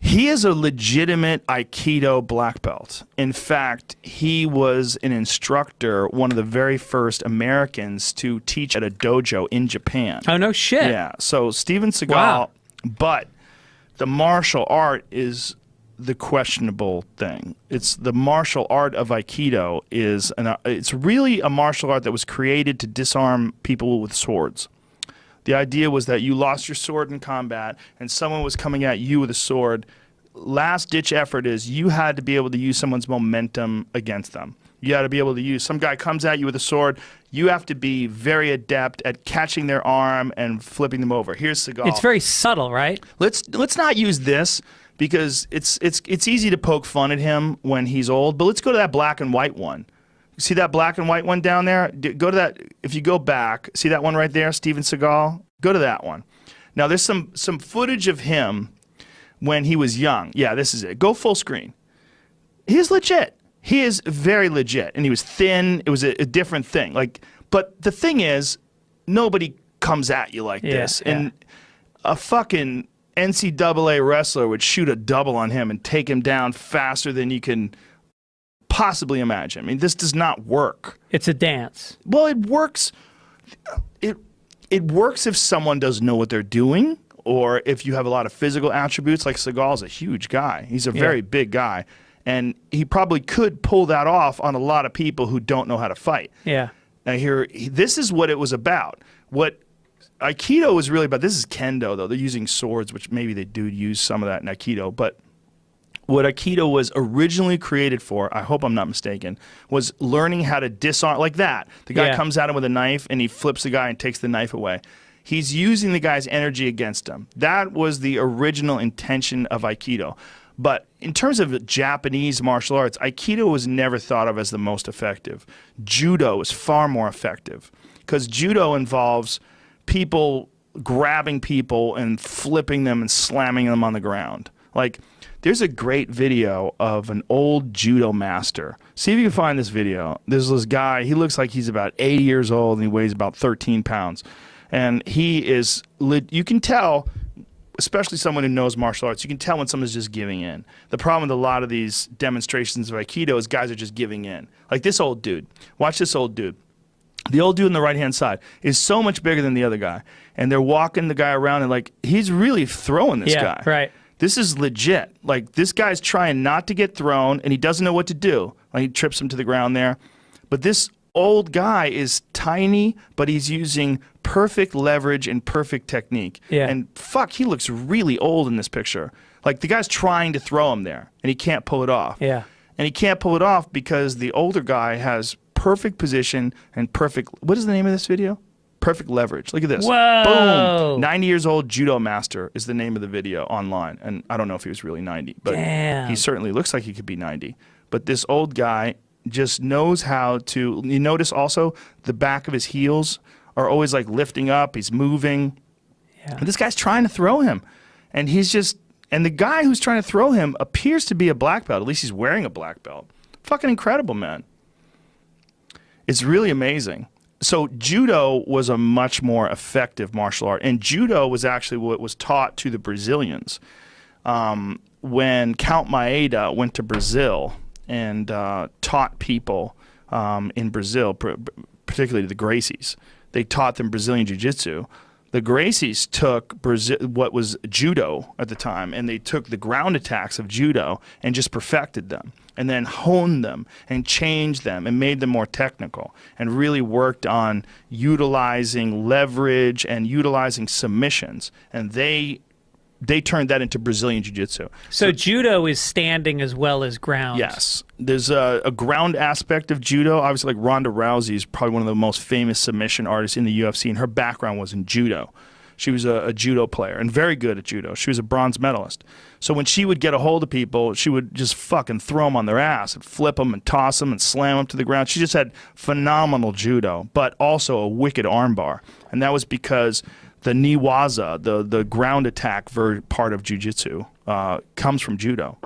He is a legitimate Aikido black belt. In fact, he was an instructor, one of the very first Americans to teach at a dojo in Japan. Oh, no shit. Yeah, so Steven Seagal, Wow. but the martial art is the questionable thing. It's the martial art of Aikido it's really a martial art that was created to disarm people with swords. The idea was that you lost your sword in combat and someone was coming at you with a sword. Last ditch effort is you had to be able to use someone's momentum against them. You had to be able to use, some guy comes at you with a sword, you have to be very adept at catching their arm and flipping them over. Here's Seagal. It's very subtle, right? Let's not use this because it's easy to poke fun at him when he's old, but let's go to that black and white one. See that black and white one down there? Go to that. If you go back, see that one right there, Steven Seagal? Go to that one. Now, there's some footage of him when he was young. Yeah, this is it. Go full screen. He's legit. He is very legit. And he was thin. It was a different thing. But the thing is, nobody comes at you like this. Yeah. And a fucking NCAA wrestler would shoot a double on him and take him down faster than you can possibly imagine. I mean, this does not work. It's a dance. Well, it works. It works if someone doesn't know what they're doing, or if you have a lot of physical attributes. Like Seagal's a huge guy. He's a very big guy, and he probably could pull that off on a lot of people who don't know how to fight. Yeah. Now this is what it was about. What Aikido was really about. This is Kendo, though. They're using swords, which maybe they do use some of that in Aikido, but what Aikido was originally created for, I hope I'm not mistaken, was learning how to disarm, like that. The guy comes at him with a knife and he flips the guy and takes the knife away. He's using the guy's energy against him. That was the original intention of Aikido. But in terms of Japanese martial arts, Aikido was never thought of as the most effective. Judo is far more effective because Judo involves people grabbing people and flipping them and slamming them on the ground. Like, there's a great video of an old judo master. See if you can find this video. There's this guy, he looks like he's about 80 years old and he weighs about 13 pounds. And he is, you can tell, especially someone who knows martial arts, you can tell when someone's just giving in. The problem with a lot of these demonstrations of Aikido is guys are just giving in. Like this old dude. Watch this old dude. The old dude on the right-hand side is so much bigger than the other guy. And they're walking the guy around and like, he's really throwing this guy. Right. This is legit. Like, this guy's trying not to get thrown, and he doesn't know what to do. Like, he trips him to the ground there. But this old guy is tiny, but he's using perfect leverage and perfect technique. Yeah. And fuck, he looks really old in this picture. Like, the guy's trying to throw him there, and he can't pull it off. Yeah. And he can't pull it off because the older guy has perfect position and perfect... What is the name of this video? Perfect leverage. Look at this. Whoa. Boom. 90 years old judo master is the name of the video online. And I don't know if he was really 90, but Damn. he certainly looks like he could be 90. But this old guy just knows how to, you notice also the back of his heels are always like lifting up. He's moving. Yeah. And this guy's trying to throw him. And he's just, and the guy who's trying to throw him appears to be a black belt. At least he's wearing a black belt. Fucking incredible, man. It's really amazing. So Judo was a much more effective martial art, and Judo was actually what was taught to the Brazilians. When Count Maeda went to Brazil and taught people in Brazil, particularly the Gracies, they taught them Brazilian Jiu-Jitsu. The Gracies took what was Judo at the time, and they took the ground attacks of Judo and just perfected them, and then honed them and changed them and made them more technical, and really worked on utilizing leverage and utilizing submissions. And they turned that into Brazilian Jiu-Jitsu. So Judo is standing as well as ground. Yes. There's a ground aspect of Judo. Obviously, like Ronda Rousey is probably one of the most famous submission artists in the UFC, and her background was in Judo. She was a Judo player and very good at Judo. She was a bronze medalist. So when she would get a hold of people, she would just fucking throw them on their ass and flip them and toss them and slam them to the ground. She just had phenomenal Judo, but also a wicked armbar. And that was because the niwaza, the ground attack part of jiu-jitsu, comes from Judo.